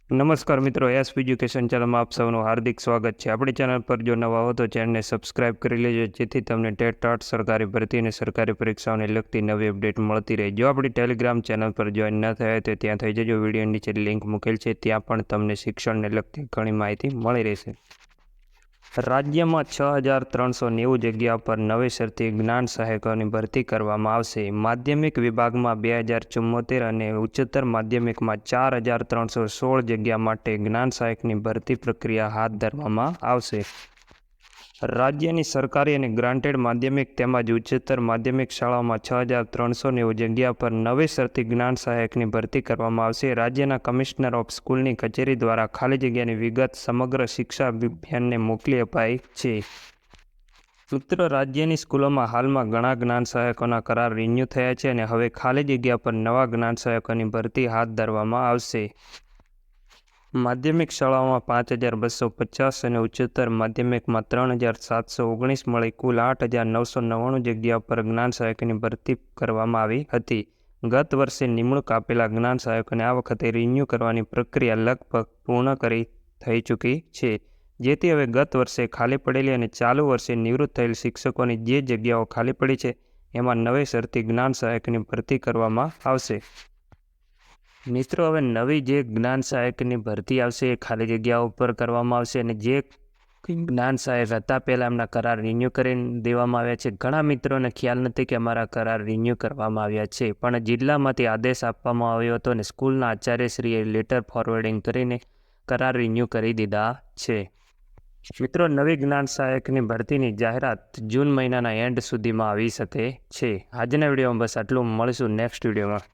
નમસ્કાર મિત્રો, S education ચેનલમાં આપ સૌનું હાર્દિક સ્વાગત છે। આપણી ચેનલ પર જો નવા હો તો ચેનલને સબસ્ક્રાઇબ કરી લેજો, જેથી તમને ટેટ સરકારી ભરતી અને સરકારી પરીક્ષાઓને લગતી નવી અપડેટ મળતી રહે। જો આપણી ટેલિગ્રામ ચેનલ પર જોઈન ન થયા તો ત્યાં થઈ જજો, વિડીયો નીચે લિંક મૂકેલ છે, ત્યાં પણ તમને શિક્ષણને લગતી ઘણી માહિતી મળી રહેશે। રાજ્યમાં 6,390 જગ્યાઓ પર નવેસરથી જ્ઞાન સહાયકોની ભરતી કરવામાં આવશે। માધ્યમિક વિભાગમાં 2,074 અને ઉચ્ચતર માધ્યમિકમાં 4,316 જગ્યા માટે જ્ઞાન સહાયકની ભરતી પ્રક્રિયા હાથ ધરવામાં આવશે। રાજ્યની સરકારી અને ગ્રાન્ટેડ માધ્યમિક તેમજ ઉચ્ચતર માધ્યમિક શાળાઓમાં 6,390 જગ્યા પર નવેસરથી જ્ઞાન સહાયકની ભરતી કરવામાં આવશે। રાજ્યના કમિશનર ઓફ સ્કૂલની કચેરી દ્વારા ખાલી જગ્યાની વિગત સમગ્ર શિક્ષા અભિયાનને મોકલી અપાઈ છે। મિત્રો, રાજ્યની સ્કૂલોમાં હાલમાં ઘણા જ્ઞાન સહાયકોના કરાર રિન્યૂ થયા છે અને હવે ખાલી જગ્યા પર નવા જ્ઞાન સહાયકોની ભરતી હાથ ધરવામાં આવશે। માધ્યમિક શાળાઓમાં 5,250 અને ઉચ્ચતર માધ્યમિકમાં 3,719 મળી કુલ 8,999 જગ્યાઓ પર જ્ઞાન સહાયકોની ભરતી કરવામાં આવી હતી। ગત વર્ષે નિમણૂક આપેલા જ્ઞાન સહાયકોને આ વખતે રિન્યૂ કરવાની પ્રક્રિયા લગભગ પૂર્ણ થઈ ચૂકી છે, જેથી હવે ગત વર્ષે ખાલી પડેલી અને ચાલુ વર્ષે નિવૃત્ત થયેલ શિક્ષકોની જે જગ્યાઓ ખાલી પડી છે એમાં નવેસરથી જ્ઞાન સહાયકની ભરતી કરવામાં આવશે। મિત્રો, હવે નવી જે જ્ઞાન સહાયકની ભરતી આવશે એ ખાલી જગ્યાઓ ઉપર કરવામાં આવશે અને જે જ્ઞાન સહાયક હતા પહેલાં એમના કરાર રિન્યૂ કરી દેવામાં આવ્યા છે। ઘણા મિત્રોને ખ્યાલ નથી કે અમારા કરાર રિન્યૂ કરવામાં આવ્યા છે, પણ જિલ્લામાંથી આદેશ આપવામાં આવ્યો હતો અને સ્કૂલના આચાર્યશ્રીએ લેટર ફોરવર્ડિંગ કરીને કરાર રિન્યૂ કરી દીધા છે। મિત્રો, નવી જ્ઞાન સહાયકની ભરતીની જાહેરાત જૂન મહિનાના એન્ડ સુધીમાં આવી શકે છે। આજના વિડીયોમાં બસ આટલું, મળીશું નેક્સ્ટ વિડીયોમાં।